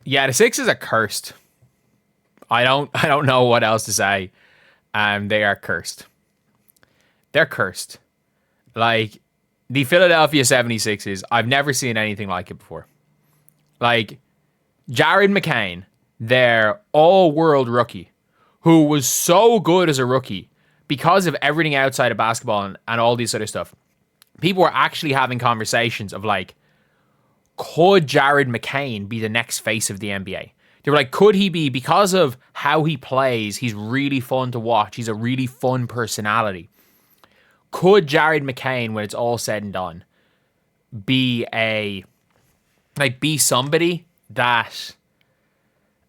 Yeah, the Sixers are cursed. I don't know what else to say. They are cursed. They're cursed. Like the Philadelphia 76ers, I've never seen anything like it before. Like Jared McCain, their all-world rookie, who was so good as a rookie because of everything outside of basketball and all this other stuff. People were actually having conversations of like, could Jared McCain be the next face of the NBA? They were like, could he be, because of how he plays, he's really fun to watch. He's a really fun personality. Could Jared McCain, when it's all said and done, be be somebody that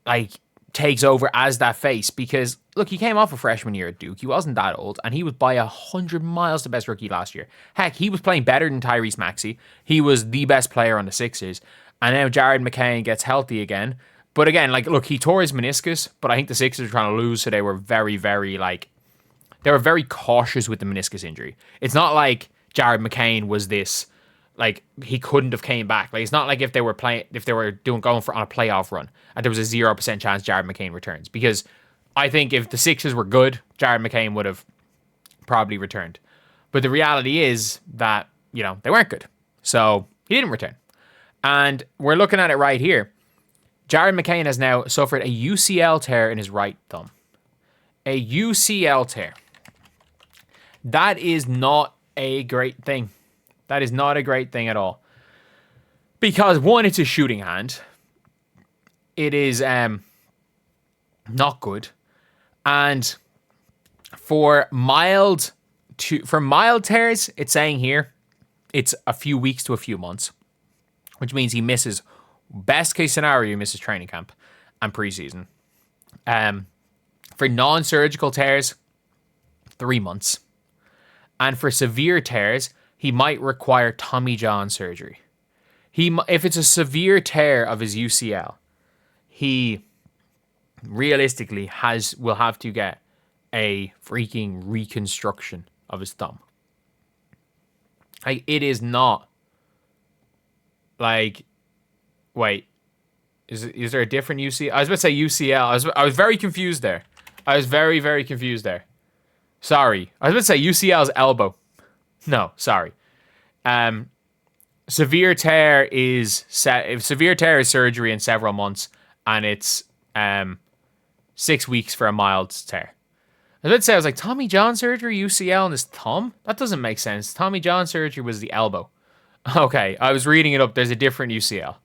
like takes over as that face? Because look, he came off a freshman year at Duke. He wasn't that old, and he was by 100 miles the best rookie last year. Heck, he was playing better than Tyrese Maxey. He was the best player on the Sixers. And now Jared McCain gets healthy again. But again, like, look, he tore his meniscus, but I think the Sixers were trying to lose, so they were very, very, they were very cautious with the meniscus injury. It's not like Jared McCain was this, like, he couldn't have came back. Like, it's not like if they were going on a playoff run, and there was a 0% chance Jared McCain returns. Because I think if the Sixers were good, Jared McCain would have probably returned. But the reality is that, they weren't good. So he didn't return. And we're looking at it right here. Jared McCain has now suffered a UCL tear in his right thumb. A UCL tear. That is not a great thing. That is not a great thing at all. Because one, it's a shooting hand. It is not good. And for mild tears, it's saying here, it's a few weeks to a few months, which means he misses. Best case scenario, he misses training camp and preseason. For non-surgical tears, 3 months. And for severe tears, he might require Tommy John surgery. If it's a severe tear of his UCL, he realistically will have to get a freaking reconstruction of his thumb. Like, it is not like, wait, is there a different UCL? I was about to say UCL. I was very confused there. I was very, very confused there. Sorry. I was about to say UCL's elbow. No, sorry. Severe tear is surgery in several months, and it's 6 weeks for a mild tear. I was about to say, I was like, Tommy John surgery, UCL on his thumb? That doesn't make sense. Tommy John surgery was the elbow. Okay, I was reading it up. There's a different UCL.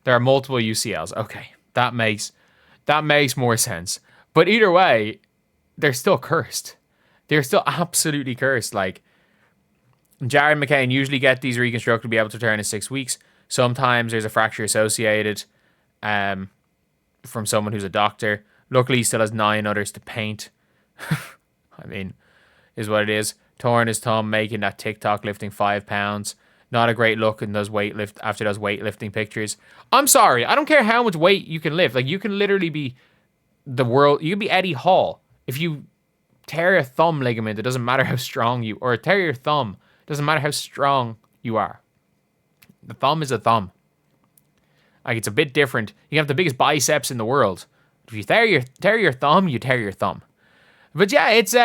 There are multiple UCLs. Okay, that makes more sense. But either way, they're still cursed. They're still absolutely cursed. Like, Jared McCain usually get these reconstructed to be able to return in 6 weeks. Sometimes there's a fracture associated from someone who's a doctor. Luckily, he still has 9 others to paint. I mean, is what it is. Torn his thumb, making that TikTok lifting 5 pounds. Not a great look in those weightlifting pictures. I'm sorry. I don't care how much weight you can lift. Like, you can literally be you can be Eddie Hall. If you tear a thumb ligament, it doesn't matter how strong or tear your thumb, it doesn't matter how strong you are. The thumb is a thumb. Like, it's a bit different. You have the biggest biceps in the world. If you tear your thumb, you tear your thumb. But yeah, it's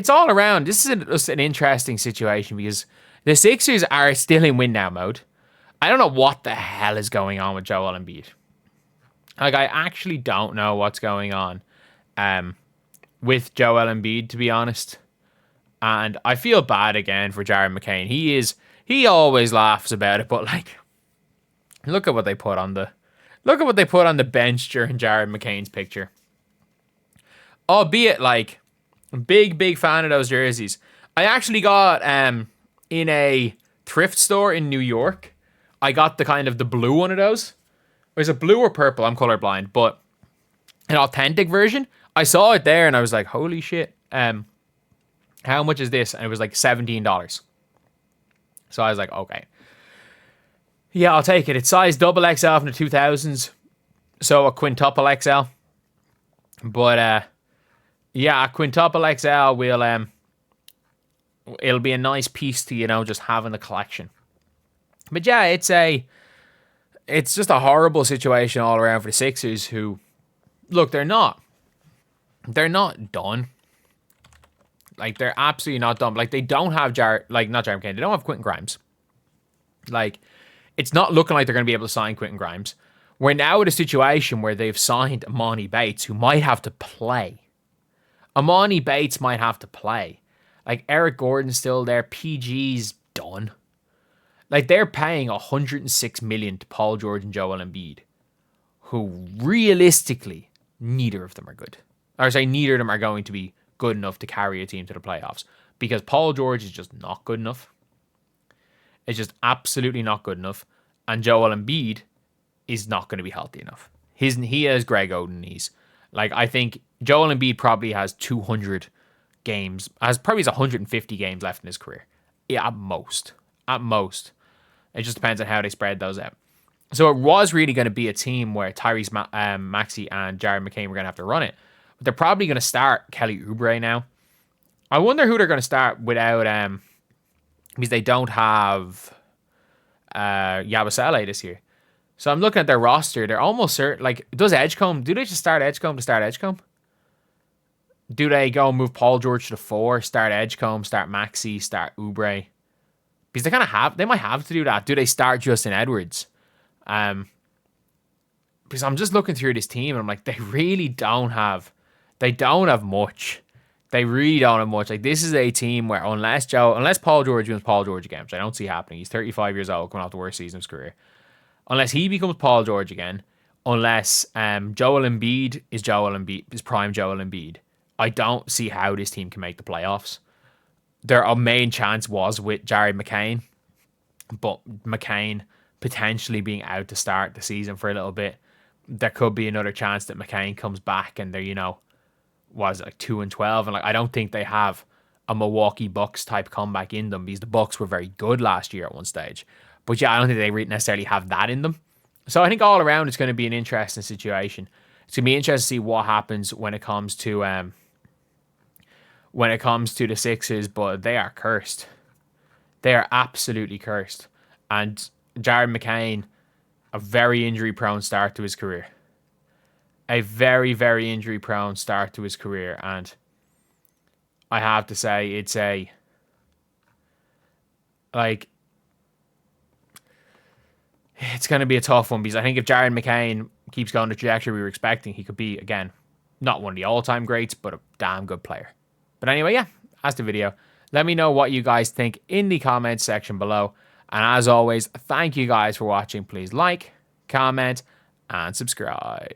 all around. This is just an interesting situation because the Sixers are still in win now mode. I don't know what the hell is going on with Joel Embiid. Like, I actually don't know what's going on with Joel Embiid, to be honest. And I feel bad again for Jared McCain. He always laughs about it, but like, look at what they put on the bench during Jared McCain's picture. Albeit, like, big fan of those jerseys. I actually got in a thrift store in New York. I got the kind of the blue one of those. Was it blue or purple? I'm colorblind, but an authentic version. I saw it there and I was like, holy shit. How much is this? And it was like $17. So I was like, okay. Yeah, I'll take it. It's size double XL from the 2000s. So a quintuple XL. But yeah, a quintuple XL will it'll be a nice piece to, just have in the collection. But yeah, it's just a horrible situation all around for the Sixers, who, look, they're not done. Like, they're absolutely not done. Like, they don't have not Jared McCain. They don't have Quentin Grimes. Like, it's not looking like they're going to be able to sign Quentin Grimes. We're now at a situation where they've signed Amani Bates, who might have to play. Amani Bates might have to play. Like, Eric Gordon's still there. PG's done. Like, they're paying $106 million to Paul George and Joel Embiid, who realistically, neither of them are good. Or say neither of them are going to be good enough to carry a team to the playoffs, because Paul George is just not good enough. It's just absolutely not good enough. And Joel Embiid is not going to be healthy enough. He has Greg Oden knees. Like, I think Joel Embiid probably has 200 games, probably has 150 games left in his career. Yeah, at most. At most. It just depends on how they spread those out. So it was really going to be a team where Tyrese Maxey and Jared McCain were going to have to run it. But they're probably going to start Kelly Oubre now. I wonder who they're going to start without, because they don't have Yabusele this year. So I'm looking at their roster. They're almost certain. Like, does Edgecombe? Do they just start Edgecombe to start Edgecombe? Do they go and move Paul George to the 4, start Edgecombe, start Maxey, start Oubre? Because they might have to do that. Do they start Justin Edwards? Because I'm just looking through this team and I'm like, they really don't have much. They really don't have much. Like, this is a team where unless Paul George becomes Paul George again, which I don't see happening. He's 35 years old, coming off the worst season of his career. Unless he becomes Paul George again, unless Joel Embiid is prime Joel Embiid, I don't see how this team can make the playoffs. Their main chance was with Jared McCain, but McCain potentially being out to start the season for a little bit. There could be another chance that McCain comes back and they're, 2-12, and like, I don't think they have a Milwaukee Bucks type comeback in them, because the Bucks were very good last year at one stage. But yeah, I don't think they necessarily have that in them. So I think all around it's going to be an interesting situation. It's going to be interesting to see what happens when it comes to the Sixers, but they are cursed. They are absolutely cursed. And Jared McCain, a very injury-prone start to his career. A very, very injury-prone start to his career. And I have to say, it's going to be a tough one, because I think if Jared McCain keeps going the trajectory we were expecting, he could be, again, not one of the all-time greats, but a damn good player. But anyway, yeah, that's the video. Let me know what you guys think in the comments section below. And as always, thank you guys for watching. Please like, comment, and subscribe.